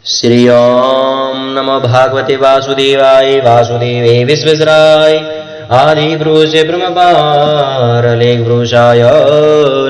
श्री ओम नमो भागवते वासुदेवाय वासुदेवे विश्वेश्वराय आदिपुरुष ब्रह्मपारलेखपुरुषाय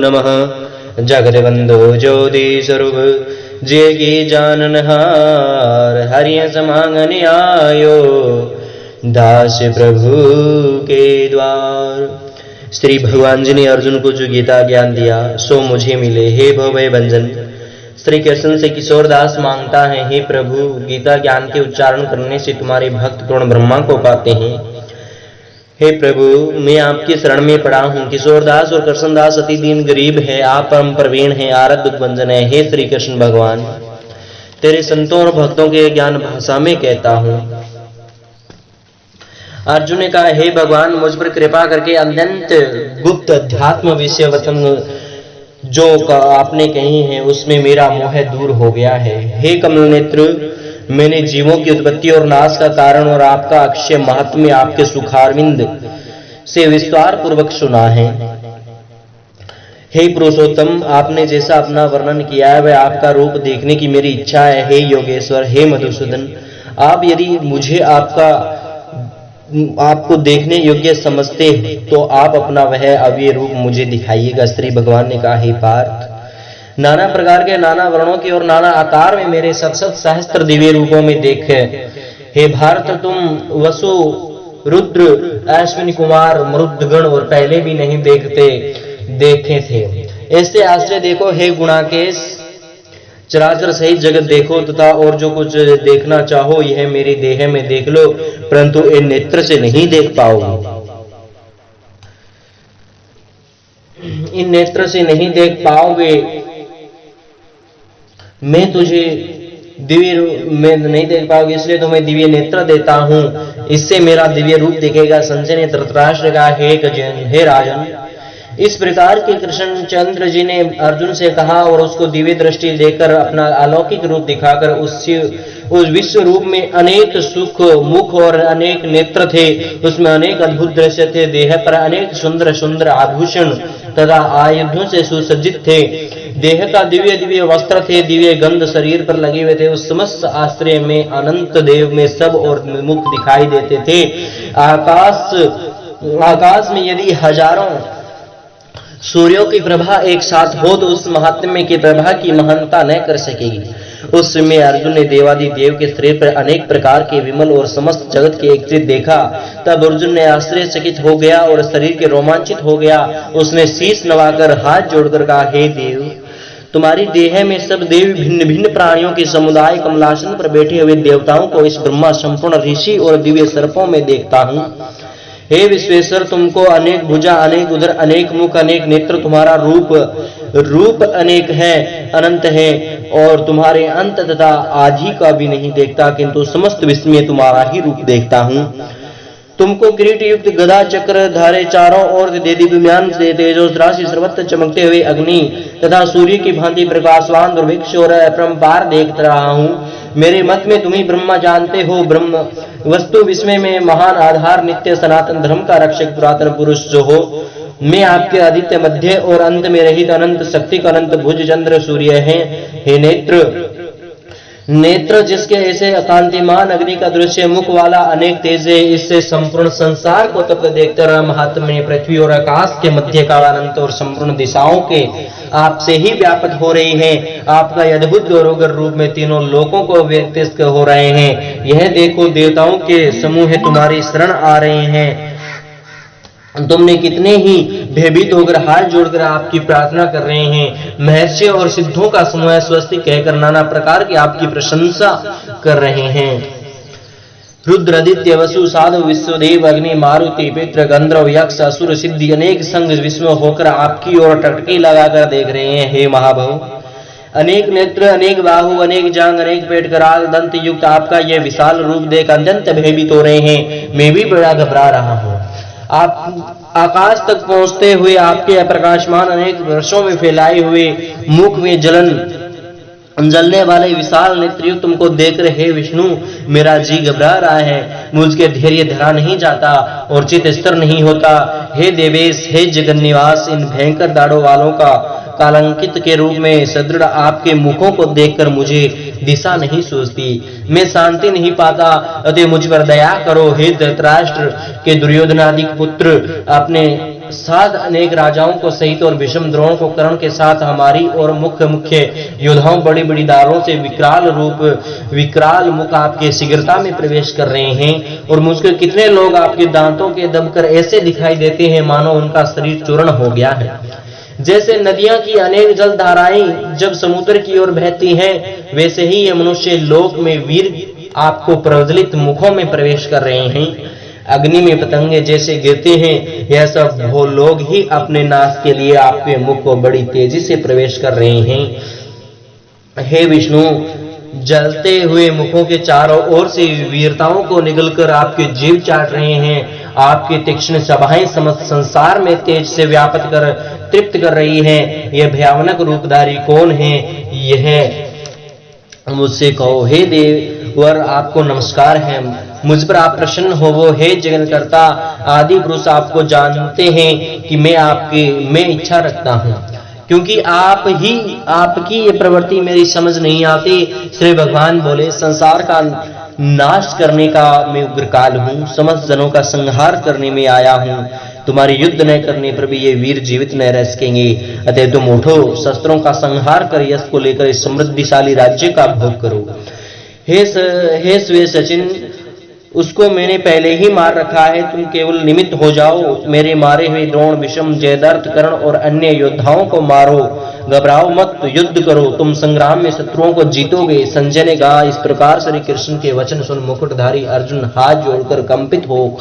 नमः। जगद्बंधो ज्योति स्वरूप जय की जाननहार हरिय समांगन आयो दास प्रभु के द्वार। श्री भगवान जी ने अर्जुन को जो गीता ज्ञान दिया सो मुझे मिले। हे भवभय भंजन श्री कृष्ण से किशोरदास मांगता है, हे प्रभु गीता ज्ञान के उच्चारण करने से तुम्हारे भक्त पूर्ण ब्रह्मा को पाते हैं। हे प्रभु मैं आपकी शरण में पड़ा हूँ। किशोरदास और कृष्णदास अति दीन गरीब है, आप परम प्रवीण है, आरत दुख भंजन है। हे श्री कृष्ण भगवान तेरे संतों और भक्तों के ज्ञान भाषा में कहता हूँ। अर्जुन ने कहा, हे भगवान मुझ पर कृपा करके अत्यंत गुप्त अध्यात्म विषय वचन जो आपने कही है उसमें मेरा मोह दूर हो गया है। हे कमल नेत्र मैंने जीवों की उत्पत्ति और नाश का कारण और आपका अक्षय महात्म्य आपके सुखारविंद से विस्तार पूर्वक सुना है। हे पुरुषोत्तम आपने जैसा अपना वर्णन किया है वह आपका रूप देखने की मेरी इच्छा है। हे योगेश्वर हे मधुसूदन आप यदि मुझे आपको देखने योग्य समझते तो आप अपना वह अव्यय रूप मुझे दिखाइएगा। श्री भगवान ने कहा, हे पार्थ नाना प्रकार के नाना वर्णों की और नाना आकार में मेरे सत सहस्त्र दिव्य रूपों में देख। हे भारत तुम वसु रुद्र अश्विनी कुमार मरुदगण और पहले भी नहीं देखे थे। ऐसे आश्चर्य देखो हे गुणाकेश चराचर सहित जगत देखो तथा और जो कुछ देखना चाहो यह मेरे देह में देख लो, परंतु इन नेत्र से नहीं देख पाओगे। इन नेत्र से नहीं देख पाओगे। मैं तुझे में नहीं देख पाओगे इसलिए तुम्हें दिव्य नेत्र देता हूं, इससे मेरा दिव्य रूप दिखेगा। संजय ने धृतराष्ट्र कहा, हे राजन इस प्रकार के कृष्ण चंद्र जी ने अर्जुन से कहा और उसको दिव्य दृष्टि देकर अपना अलौकिक रूप दिखाकर उस विश्व रूप में अनेक सुख मुख और अनेक नेत्र थे, उसमें अनेक अद्भुत दृश्य थे। देह पर अनेक सुंदर सुंदर आभूषण तथा आयुधों से सुसज्जित थे। देह का दिव्य दिव्य वस्त्र थे, दिव्य गंध शरीर पर लगे हुए थे। उस समस्त आश्रय में अनंत देव में सब और मुख दिखाई देते थे। आकाश में यदि हजारों सूर्यों की प्रभा एक साथ हो तो उस महात्म्य की प्रभा की महानता न कर सकेगी। उस समय अर्जुन ने देवादि देव के शरीर पर अनेक प्रकार के विमल और समस्त जगत के एकत्रित देखा। तब अर्जुन ने आश्चर्यचकित हो गया और शरीर के रोमांचित हो गया। उसने शीश नवाकर हाथ जोड़कर कहा, हे देव तुम्हारी देह में सब देव भिन्न भिन्न प्राणियों के समुदाय कमलासन पर बैठे हुए देवताओं को इस ब्रह्मा संपूर्ण ऋषि और दिव्य सर्पों में देखता हूँ। हे विश्वेश्वर तुमको अनेक भुजा अनेक उदर अनेक मुख अनेक नेत्र, तुम्हारा रूप अनेक है अनंत है और तुम्हारे अंत तथा आदि का भी नहीं देखता, किंतु समस्त विश्व में तुम्हारा ही रूप देखता हूँ। तुमको किरीट युक्त गदा चक्र धारे चारों ओर देदीप्यमान से तेजोस राशि सर्वत्र चमकते हुए अग्नि तथा सूर्य की भांति प्रकाशवान दुर्भिक्ष और अपरंपार देख रहा हूँ। मेरे मत में तुम ही ब्रह्मा जानते हो। ब्रह्म वस्तु विस्मय में महान आधार नित्य सनातन धर्म का रक्षक पुरातन पुरुष जो हो। मैं आपके आदित्य मध्य और अंत में रहित अनंत शक्ति का अनंत भुज चंद्र सूर्य है। हे नेत्र जिसके ऐसे अकांतिमान अग्नि का दृश्य मुख वाला अनेक तेज है, इससे संपूर्ण संसार को तब देखते रहा। महात्म्य पृथ्वी और आकाश के मध्य काल अनंत और संपूर्ण दिशाओं के आपसे ही व्यापक हो रही है। आपका अद्भुत गौरवगर रूप में तीनों लोकों को व्यक्त हो रहे हैं। यह देखो देवताओं के समूह तुम्हारी शरण आ रहे हैं। तुमने कितने ही भयभीत होकर हाथ जोड़कर आपकी प्रार्थना कर रहे हैं। महर्षि और सिद्धों का समूह स्वस्ति कहकर नाना प्रकार की आपकी प्रशंसा कर रहे हैं। रुद्र आदित्य वसु साधु विश्वदेव अग्नि मारुति पितृ गंधर्व यक्ष असुर सिद्धि अनेक संग विस्मय होकर आपकी ओर टटकी लगाकर देख रहे हैं। हे महाभव अनेक नेत्र अनेक बाहु अनेक जांग अनेक पेट कराल दंत युक्त आपका यह विशाल रूप देख अत्यंत भयभीत हो रहे हैं। मैं भी बड़ा घबरा रहा हूँ। आप आकाश तक पहुंचते हुए आपके प्रकाशमान अनेक वर्षों में फैलाए हुए मुख में जलने वाले विशाल नेत्रयुक्त तुमको देख रहे विष्णु मेरा जी घबरा रहा है। मुझके धैर्य धरा नहीं जाता और चित स्थिर नहीं होता। हे देवेश हे जगन्निवास इन भयंकर दाढ़ों वालों का कलंकित के रूप में सदृढ़ आपके मुखों को देखकर मुझे दिशा नहीं सूझती, मैं शांति नहीं पाता, अतः मुझ पर दया करो। हे धृतराष्ट्र के दुर्योधनादि पुत्र, अपने साथ अनेक राजाओं को सहित और भीष्म द्रोण को कर्ण के साथ हमारी और मुख्य योद्धाओं बड़ी बड़ी दारों से विकराल मुख आपके शीघ्रता में प्रवेश कर रहे हैं, और मुझको कितने लोग आपके दांतों के दबकर ऐसे दिखाई देते हैं मानो उनका शरीर चूर्ण हो गया है। जैसे नदियां की अनेक जल धाराएं जब समुद्र की ओर बहती हैं, वैसे ही ये मनुष्य लोक में वीर आपको प्रज्वलित मुखों में प्रवेश कर रहे हैं। अग्नि में पतंगे जैसे गिरते हैं, यह सब वो लोग ही अपने नाश के लिए आपके मुख को बड़ी तेजी से प्रवेश कर रहे हैं। हे विष्णु, जलते हुए मुखों के चारों ओर से वीरताओं को निगलकर आपके जीव चाट रहे हैं। आपकी तीक्ष्ण सभाएं समस्त संसार में तेज से व्याप्त कर तृप्त कर रही हैं। यह भयानक रूपधारी कौन है? यह मुझसे कहो। हे देवर, आपको नमस्कार है, मुझ पर आप प्रसन्न हो। वो हे जगन्कर्ता आदि पुरुष, आपको जानते हैं कि मैं इच्छा रखता हूँ, क्योंकि आपकी ये प्रवृत्ति मेरी समझ नहीं आती। श्री भगवान बोले, संसार का नाश करने का मैं उग्रकाल हूँ, समस्त जनों का संहार करने में आया हूँ। तुम्हारे युद्ध न करने पर भी ये वीर जीवित न रह सकेंगे, अतः तुम उठो, शस्त्रों का संहार कर यश को लेकर इस समृद्धिशाली राज्य का भोग करो। हे स्वे सचिन, उसको मैंने पहले ही मार रखा है, तुम केवल निमित्त हो जाओ। मेरे मारे हुए द्रोण, भीष्म, जयद्रथ, कर्ण और अन्य योद्धाओं को मारो। घबराओ मत, युद्ध करो, तुम संग्राम में शत्रुओं को जीतोगे। संजय ने कहा। इस प्रकार श्री कृष्ण के वचन सुन मुकुटधारी अर्जुन हाथ जोड़कर कंपित हो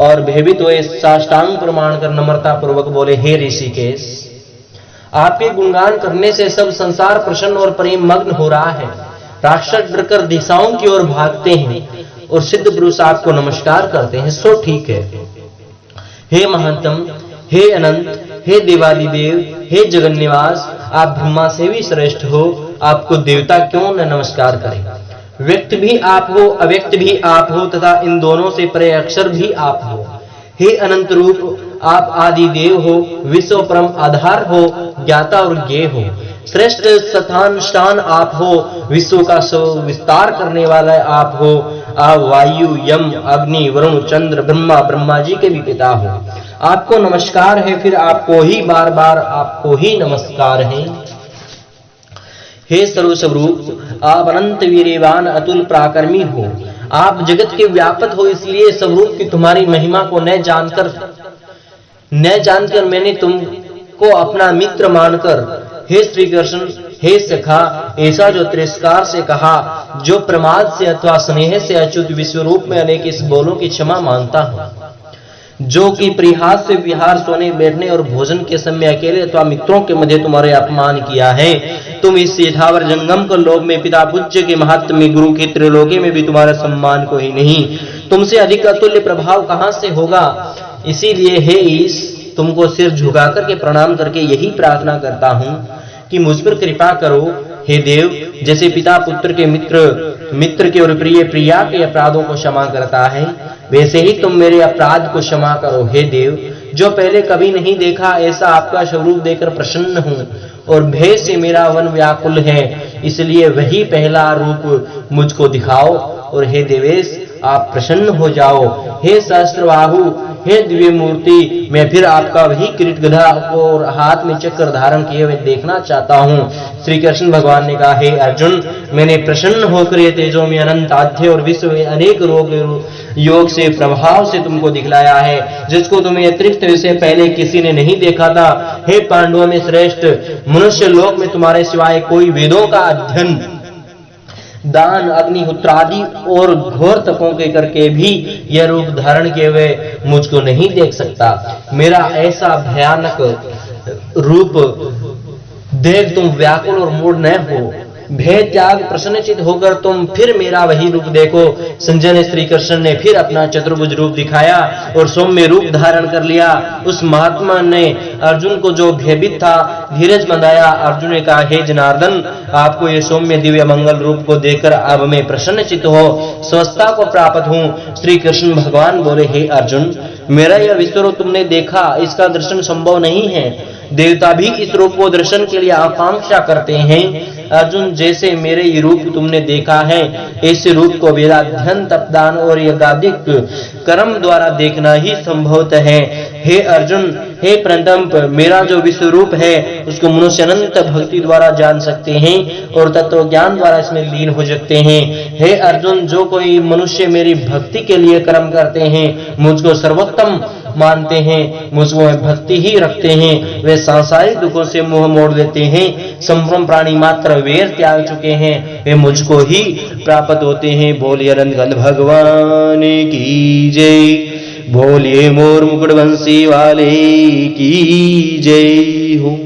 और भयभीत हुए साष्टांग प्रमाण कर नम्रता पूर्वक बोले, हे ऋषिकेश, आपके गुणगान करने से सब संसार प्रसन्न और प्रेम मग्न हो रहा है। राक्षस डरकर दिशाओं की ओर भागते हैं और सिद्ध पुरुष आपको नमस्कार करते हैं, सो ठीक है। हे महंतम, हे अनंत, हे देवादिदेव, हे जगन्निवास, आप ब्रह्मा से भी श्रेष्ठ हो, आपको देवता क्यों न नमस्कार करें। व्यक्त भी आप हो, अव्यक्त भी आप हो तथा इन दोनों से परे अक्षर भी आप हो। हे अनंत रूप, आप आदि देव हो, विश्व परम आधार हो, ज्ञाता और ज्ञेय हो। श्रेष्ठ स्थान आप हो, विश्व का विस्तार करने वाला आप हो। आप वायु, यम, अग्नि, वरुण, चंद्र, ब्रह्मा जी के भी पिता हो। आपको नमस्कार है, फिर आपको ही बार बार आपको ही नमस्कार है। हे सर्वस्वरूप, आप अनंत वीर्यवान अतुल पराक्रमी हो। आप जगत के व्यापक हो, इसलिए स्वरूप की तुम्हारी महिमा को न जानकर मैंने तुमको अपना मित्र मानकर, हे श्री कृष्ण, हे सखा, ऐसा जो तिरस्कार से कहा, जो प्रमाद से अथवा स्नेह से अच्युत विश्वरूप में अनेक इस बोलों की क्षमा मांगता हूं, जो कि परिहास से विहार, सोने बैठने और भोजन के समय अकेले अथवा मित्रों के मध्य तुम्हारे अपमान किया है। तुम इस यथावर जंगम को लोभ में पिता पूज्य के महत्व में, गुरु के त्रिलोकी में भी तुम्हारा सम्मान को ही नहीं, तुमसे अधिक अतुल्य प्रभाव कहां से होगा। इसीलिए हे ईश, तुमको सिर झुका करके प्रणाम करके यही प्रार्थना करता हूं कि मुझ पर कृपा करो। हे देव, जैसे पिता पुत्र के मित्र के और प्रिय प्रिया के अपराधों को क्षमा करता है, वैसे ही तुम मेरे अपराध को क्षमा करो। हे देव, जो पहले कभी नहीं देखा ऐसा आपका स्वरूप देखकर प्रसन्न हूं और भय से मेरा वन व्याकुल है, इसलिए वही पहला रूप मुझको दिखाओ और हे देवेश, आप प्रसन्न हो जाओ। हे सहस्त्रबाहु, हे दिव्य मूर्ति, मैं फिर आपका वही किरीट, गदा और हाथ में चक्र धारण किए हुए देखना चाहता हूँ। श्री कृष्ण भगवान ने कहा, हे अर्जुन, मैंने प्रसन्न होकर ये तेजों में अनंत आद्य और विश्व में अनेक योग से प्रभाव से तुमको दिखलाया है, जिसको तुम्हें अतिरिक्त विषय पहले किसी ने नहीं देखा था। हे पांडवों में श्रेष्ठ, मनुष्य लोक में तुम्हारे सिवाय कोई वेदों का अध्ययन, दान, अग्निहोत्रादि और घोर तपों के करके भी यह रूप धारण किए हुए मुझको नहीं देख सकता। मेरा ऐसा भयानक रूप देख तुम व्याकुल और मूढ़ न हो। भय त्याग प्रसन्नचित होकर तुम फिर मेरा वही रूप देखो। संजय ने, श्री कृष्ण ने फिर अपना चतुर्भुज रूप दिखाया और सौम्य रूप धारण कर लिया। उस महात्मा ने अर्जुन को जो भयभीत था धीरज बंधाया। अर्जुन ने कहा, हे जनार्दन, आपको ये सौम्य दिव्य मंगल रूप को देखकर अब मैं प्रसन्नचित हो स्वस्थता को प्राप्त हूँ। श्री कृष्ण भगवान बोले, हे अर्जुन, मेरा यह विश्वरूप तुमने देखा, इसका दर्शन संभव नहीं है। देवता भी इस रूप को दर्शन के लिए आकांक्षा करते हैं। अर्जुन, जैसे मेरे ये रूप तुमने देखा है, इस रूप को वेदाध्ययन, तपदान और यज्ञादिक कर्म द्वारा देखना ही संभवतः है। हे अर्जुन, हे प्रतंप, मेरा जो विश्व रूप है उसको मनुष्य अनंत भक्ति द्वारा जान सकते हैं और तत्व ज्ञान द्वारा इसमें लीन हो सकते हैं। हे अर्जुन, जो कोई मनुष्य मेरी भक्ति के लिए कर्म करते हैं, मुझको सर्वोत्तम मानते हैं, मुझको भक्ति ही रखते हैं, वे सांसारिक दुखों से मुंह मोड़ लेते हैं, संपूर्ण प्राणी मात्र वेर त्याग चुके हैं, वे मुझको ही प्राप्त होते हैं। बोलिए रंगन भगवान की जय, बोलिए मोर मुकुट बंसी वाले की जय हो।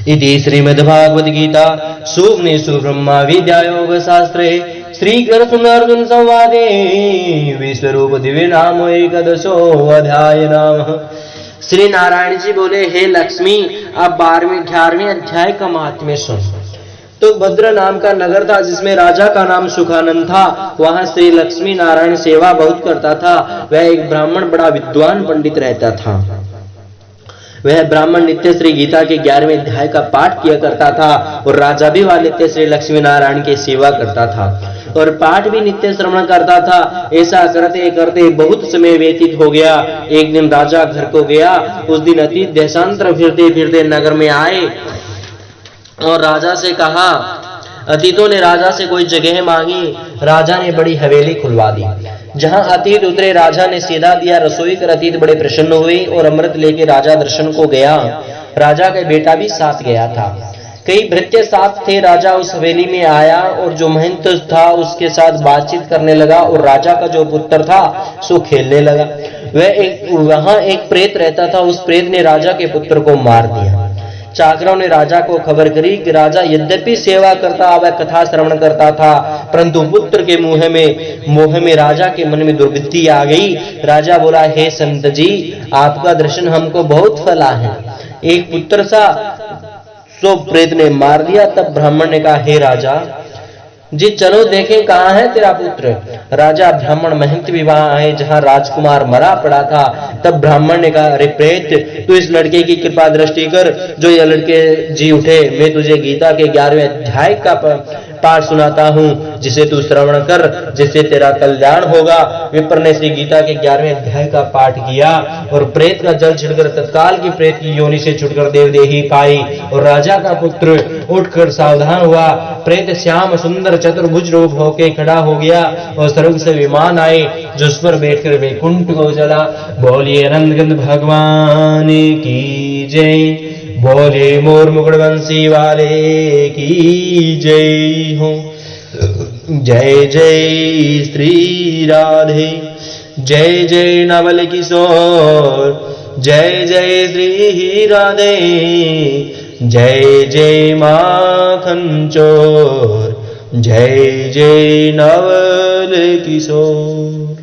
इति श्रीमद्भागवत गीता सुपनिषु ब्रह्मा विद्या योग शास्त्रे श्री कृष्ण अर्जुन संवादे विश्वरूप दिव्य नाम एकदशो अध्याय नाम। श्री नारायण जी बोले, हे लक्ष्मी, आप 12वें 11वें अध्याय का महात्म्य सुन। तो भद्र नाम का नगर था जिसमें राजा का नाम सुखानंद था। वहां श्री लक्ष्मी नारायण सेवा बहुत करता था। वह एक ब्राह्मण बड़ा विद्वान पंडित रहता था। वह ब्राह्मण नित्य श्री गीता के 11वें अध्याय का पाठ किया करता था और राजा भी वह नित्य श्री लक्ष्मी नारायण की सेवा करता था और पाठ भी नित्य श्रवण करता था। ऐसा करते करते बहुत समय व्यतीत हो गया। एक दिन राजा घर को गया। उस दिन अतीत देशांतर फिरते फिरते नगर में आए और राजा से कहा, अतीतों ने राजा से कोई जगह मांगी। राजा ने बड़ी हवेली खुलवा दी। जहां अतीत उतरे, राजा ने सीधा दिया रसोई कर अतीत बड़े प्रसन्न हुए और अमृत लेके राजा दर्शन को गया। राजा का बेटा भी साथ गया था। कई भृत्य साथ थे। राजा उस हवेली में आया और जो महंत था उसके साथ बातचीत करने लगा और राजा का जो पुत्र था सो खेलने लगा। वहां एक प्रेत रहता था। उस प्रेत ने राजा के पुत्र को मार दिया। चाकरों ने राजा को खबर करी कि राजा यद्यपि सेवा करता व कथा श्रवण करता था, परंतु पुत्र के मोह में राजा के मन में दुर्बुद्धि आ गई। राजा बोला, हे संत जी, आपका दर्शन हमको बहुत फला है। एक पुत्र सा सो प्रेत ने मार दिया। तब ब्राह्मण ने कहा, हे राजा जी, चलो देखें कहाँ है तेरा पुत्र। राजा ब्राह्मण महंत विवाह आए जहां राजकुमार मरा पड़ा था। तब ब्राह्मण ने कहा, अरे प्रेत, तू इस लड़के की कृपा दृष्टि कर जो यह लड़के जी उठे। मैं तुझे गीता के 11वें अध्याय का पाठ सुनाता हूँ, जिसे तू श्रवण कर, जिससे तेरा कल्याण होगा। विप्र ने श्री गीता के 11वें अध्याय का पाठ किया और प्रेत का जल छिड़कर तत्काल की प्रेत की योनि से छुटकर देवदेही पाई और राजा का पुत्र उठकर सावधान हुआ। प्रेत श्याम सुंदर चतुर्भुज रूप होके खड़ा हो गया और स्वर्ग से विमान आए जो उस पर बैठकर वैकुंठ को चला। बोलिए नंदगंध भगवान की जय, बोले मोर मुकुट बंसी वाले की जय हो। जय जय श्री राधे, जय जय नवल किशोर, जय जय श्री राधे, जय जय माखन चोर, जय जय नवल किशोर।